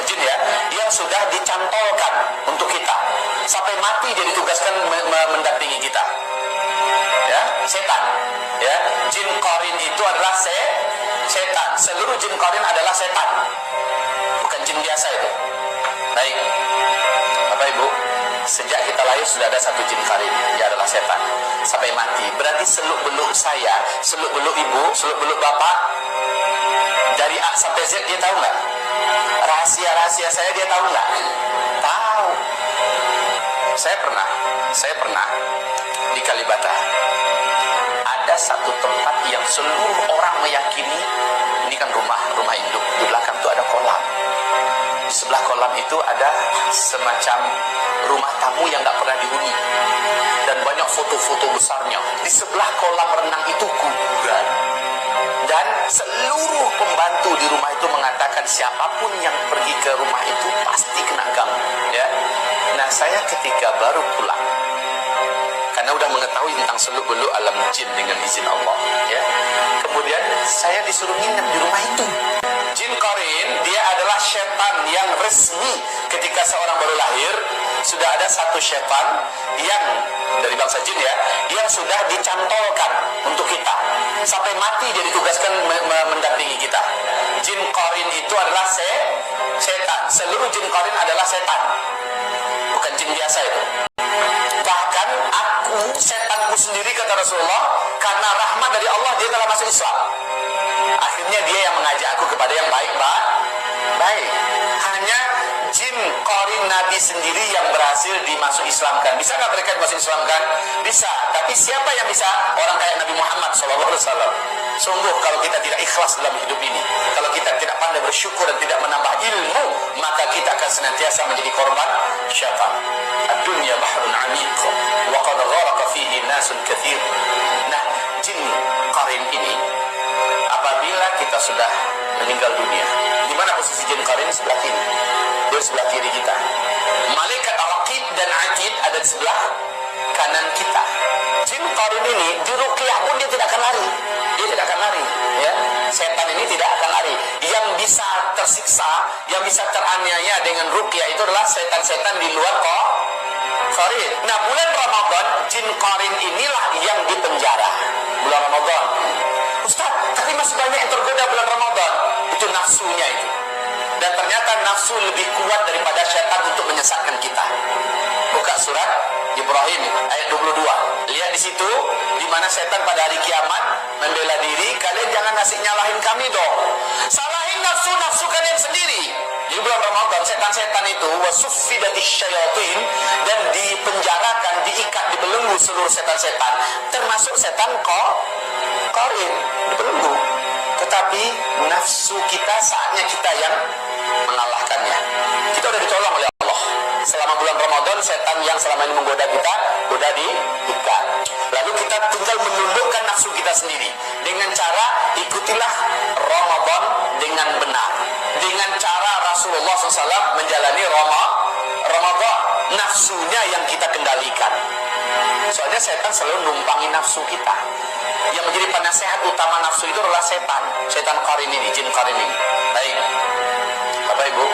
jin ya, yang sudah dicantolkan untuk kita. Sampai mati dia ditugaskan mendampingi kita. Ya, setan. Ya, jin qarin itu adalah setan. Seluruh jin qarin adalah setan. Bukan jin biasa itu. Baik. Bapak Ibu, sejak kita lahir sudah ada satu jin qarin, dia adalah setan. Sampai mati. Berarti seluk-beluk saya, seluk-beluk ibu, seluk-beluk bapak, dari A sampai Z dia tahu nggak? Rahasia-rahasia saya dia tahu nggak? Tahu. Saya pernah di Kalibata. Ada satu tempat yang seluruh orang meyakini ini kan rumah induk. Di belakang itu ada kolam. Di sebelah kolam itu ada semacam rumah tamu yang nggak pernah dihuni. Dan banyak foto-foto besarnya. Di sebelah kolam renang itu kuburan. Dan seluruh pembantu di rumah itu mengatakan siapapun yang pergi ke rumah itu pasti kena ganggu. Ya. Nah, saya ketika baru pulang, karena udah mengetahui tentang seluk-beluk alam jin dengan izin Allah, ya. Kemudian saya disuruh nginep di rumah itu. Jin qarin dia adalah setan yang resmi. Ketika seorang baru lahir, sudah ada satu setan yang dari bangsa jin ya, yang sudah dicantolkan untuk kita. Sampai mati dia ditugaskan mendampingi kita. Jin qarin itu adalah setan. Seluruh jin qarin adalah setan. Bukan jin biasa itu. Bahkan setanku sendiri kata Rasulullah, karena rahmat dari Allah dia telah masuk Islam. Akhirnya dia yang mengajak aku kepada yang baik. Hanya jin qarin Nabi sendiri yang berhasil dimasuk Islamkan. Bisa nggak mereka dimasuk Islamkan? Bisa. Tapi siapa yang bisa? Orang kayak Nabi Muhammad SAW. Sungguh kalau kita tidak ikhlas dalam hidup ini, kalau kita tidak pandai bersyukur dan tidak menambah ilmu, maka kita akan senantiasa menjadi korban syaitan. Ad-dunya bahrun 'amiq wa qad gharaqa fihi nasun katsir. Nah, jin qarin ini apabila kita sudah meninggal dunia, di mana posisi jin qarin? Sebelah kiri. Dia sebelah kiri kita. Malaikat raqib dan atid ada di sebelah kanan kita. Jin qarin ini di ruqyah pun dia tidak akan lari. Dia tidak akan lari, ya. Setan ini tidak akan lari. Yang bisa tersiksa, yang bisa teraniaya dengan ruqyah itu adalah setan-setan di luar qarin. Nah, bulan Ramadan jin qarin inilah yang dipenjara. Bulan Ramadan. Ustaz, tapi masih banyak yang tergoda bulan Ramadan. Itu nafsunya itu. Dan ternyata nafsu lebih kuat daripada syaitan untuk menyesatkan kita. Buka surat Ibrahim ayat 22. Lihat di situ di mana setan pada hari kiamat membela diri. Kalian jangan ngasih nyalahin kami dong. Salahin nafsu kalian sendiri. Di bulan Ramadan setan-setan itu wasuffidatis syayatin, dan dipenjarakan, diikat, dibelenggu seluruh setan-setan, termasuk setan qarin dibelenggu. Tetapi nafsu kita saatnya kita yang mengalahkannya. Kita udah ditolong oleh Allah. Selama bulan Ramadan setan yang selama ini menggoda kita udah diikat. Lalu kita tinggal menundukkan nafsu kita sendiri dengan cara ikutilah Ramadan dengan benar. Dengan cara Rasulullah SAW menjalani Ramadan, nafsunya yang kita kendalikan. Soalnya setan selalu numpangi nafsu kita. Yang menjadi penasehat utama nafsu itu adalah setan qarin ini, jin qarin ini. Baik, Bapak Ibu,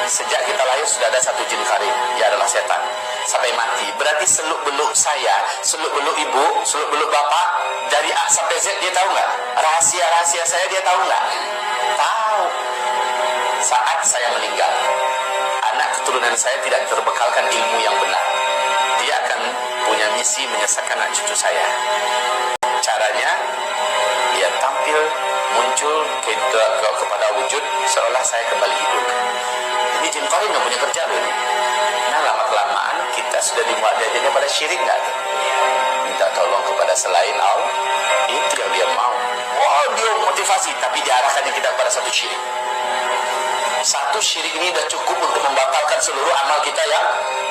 sejak kita lahir sudah ada satu jin qarin, dia adalah setan. Sampai mati. Berarti seluk-beluk saya, seluk-beluk ibu, seluk-beluk bapak, dari A sampai Z dia tahu nggak? Rahasia-rahasia saya dia tahu nggak? Tahu. Saat saya meninggal, anak keturunan saya tidak terbekalkan ilmu yang benar. Dia akan punya misi menyesatkan anak cucu saya. Caranya, dia tampil, muncul kepada wujud seolah saya kembali hidup. Ini jin qarin yang punya kerja loh ini. Nah, lama-kelamaan kita sudah dimuat dia pada syirik nggak tuh? Minta tolong kepada selain Allah, itu yang dia mau. Oh, dia motivasi, tapi diarahkannya kita kepada satu syirik. Satu syirik ini sudah cukup untuk membatalkan seluruh amal kita ya,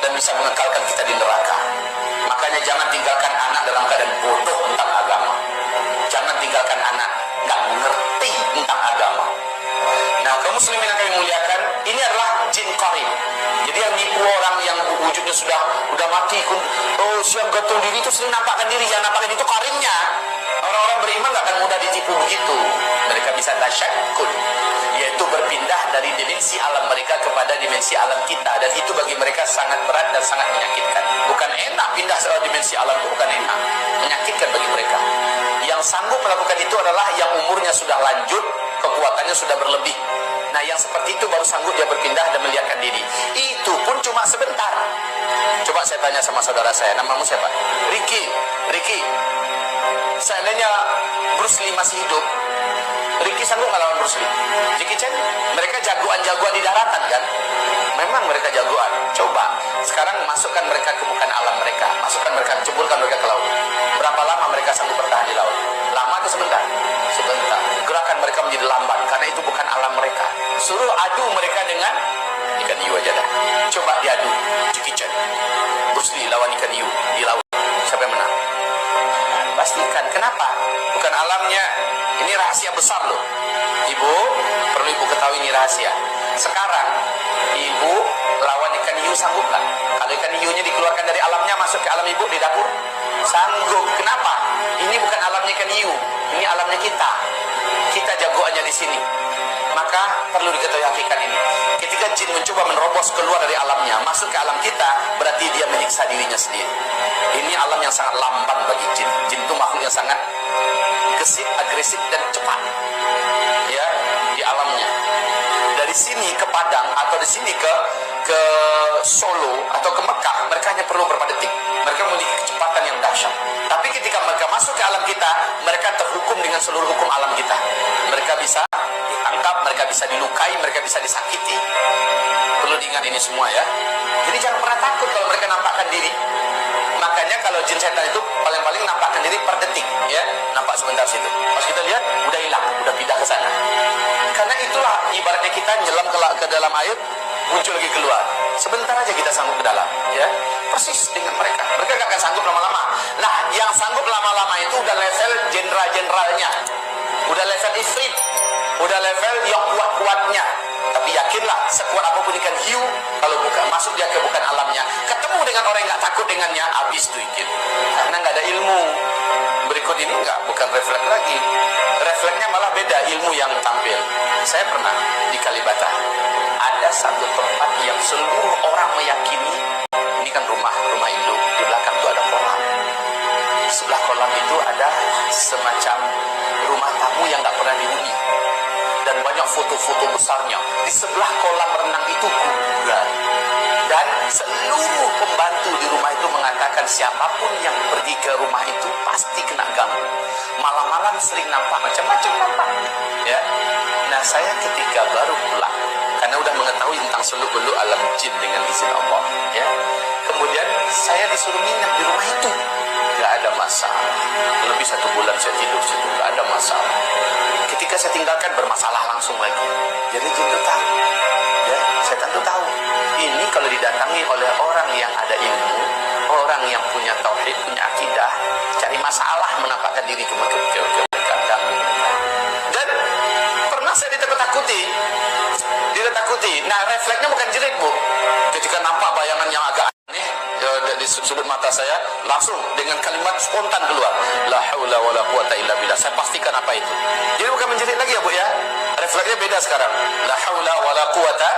dan bisa mengekalkan kita di neraka. Makanya jangan tinggalkan anak dalam keadaan bodoh tentang agama. Jangan tinggalkan anak nggak ngerti tentang agama. Nah, kaum muslimin yang kami muliakan, ini adalah jin qarin. Jadi yang nipu orang yang wujudnya udah mati, oh siang gantung diri itu sering nampakkan diri, yang nampakkan itu qarinnya. Orang-orang beriman nggak akan mudah ditipu begitu. Mereka bisa tasyakkul, yaitu berpindah dari dimensi alam mereka kepada dimensi alam kita, dan itu bagi mereka sangat berat dan sangat menyakitkan. Bukan enak pindah ke dimensi alam itu, bukan enak, menyakitkan bagi mereka. Yang sanggup melakukan itu adalah yang umurnya sudah lanjut, kekuatannya sudah berlebih. Nah, yang seperti itu baru sanggup dia berpindah dan melihatkan diri. Itu pun cuma sebentar. Coba saya tanya sama saudara saya, namamu siapa? Ricky. Seandainya Bruce Lee masih hidup, Ricky sanggup ngelawan Bruce Lee? Jackie Chan? Mereka jagoan-jagoan di daratan kan? Memang mereka jagoan. Coba sekarang masukkan mereka ke bukan alam mereka, masukkan mereka, ceburkan mereka ke laut. Berapa lama mereka sanggup bertahan di laut? Lama atau sebentar? Sebentar. Gerakan mereka menjadi lamban karena itu bukan alam mereka. Suruh adu mereka dengan ikan hiu aja dah. Coba diadu Jackie Chan, Bruce Lee lawan ikan hiu di laut. Siapa yang menang? Pastikan. Kenapa? Bukan alamnya. Ini rahasia besar loh. Ibu, perlu ibu ketahui ini rahasia. Sekarang, ibu lawan ikan hiu sanggup nggak? Kalau ikan hiunya dikeluarkan dari alamnya, masuk ke alam ibu di dapur? Sanggup. Kenapa? Ini bukan alamnya ikan hiu. Ini alamnya kita. Kita jagoannya di sini. Maka perlu diketahui hakikat ini. Ketika jin mencoba menerobos keluar dari alamnya, masuk ke alam kita, berarti dia menyiksa dirinya sendiri. Ini alam yang sangat lamban bagi jin. Jin itu makhluk yang sangat gesit, agresif, dan cepat. Ya, di alamnya. Dari sini ke Padang atau di sini ke Solo atau ke Mekah, mereka hanya perlu beberapa detik. Mereka memiliki kecepatan yang dahsyat. Tapi ketika mereka masuk ke alam kita, mereka terhukum dengan seluruh hukum alam kita. Mereka bisa ditangkap, mereka bisa dilukai, mereka bisa disakiti. Perlu diingat ini semua ya. Jadi jangan pernah takut kalau mereka nampakkan diri. Makanya kalau jin setan itu paling-paling nampakkan diri per detik, ya, nampak sebentar situ. Pas kita lihat, udah hilang, udah pindah ke sana. Karena itulah ibaratnya kita nyelam ke dalam air, muncul lagi keluar. Sebentar aja kita sanggup ke dalam, ya. Persis dengan mereka. Mereka gak akan sanggup lama-lama. Nah, yang sanggup lama-lama itu udah level jenderal-jenderalnya, udah level ifrit, udah level yang kuat-kuatnya. Tapi yakinlah, sekuat apapun ikan hiu, kalau bukan masuk dia ke bukan alamnya, ketemu dengan orang yang gak takut dengannya, habis tuh ikan. Karena gak ada ilmu. Berikut ini bukan refleks lagi. Refleksnya malah beda, ilmu yang tampil. Saya pernah di Kalibata. Ada satu tempat yang seluruh orang meyakini, ini kan rumah induk, di belakang itu ada kolam. Sebelah kolam itu ada semacam rumah tamu yang gak pernah dihuni. Dan banyak foto-foto besarnya. Di sebelah kolam renang itu kuburan. Dan seluruh pembantu di rumah itu mengatakan siapapun yang pergi ke rumah itu pasti kena ganggu. Malam-malam sering nampak macam-macam nampak. Ya. Nah, saya ketika baru pulang, karena udah mengetahui tentang seluk-beluk alam jin dengan izin Allah, ya. Kemudian saya disuruh nginep di rumah itu. Gak ada masalah. Lebih 1 bulan saya tidur situ, gak ada masalah. Ketika saya tinggalkan, bermasalah langsung lagi. Jadi jin itu tahu, ya, setan itu tahu. Ini kalau didatangi oleh orang yang ada ilmu, orang yang punya tauhid, punya akidah, cari masalah, menampakkan diri ke mereka. Dan pernah saya ditakut-takuti. Nah, refleksnya bukan jerit, Bu. Ketika nampak bayangan yang agak aneh di sudut mata saya, langsung dengan kalimat spontan keluar, la haula wala quwata illa billah. Saya pastikan apa itu. Jadi bukan menjerit lagi ya, Bu ya. Refleksnya beda sekarang. La haula wala quwata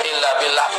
illa billah.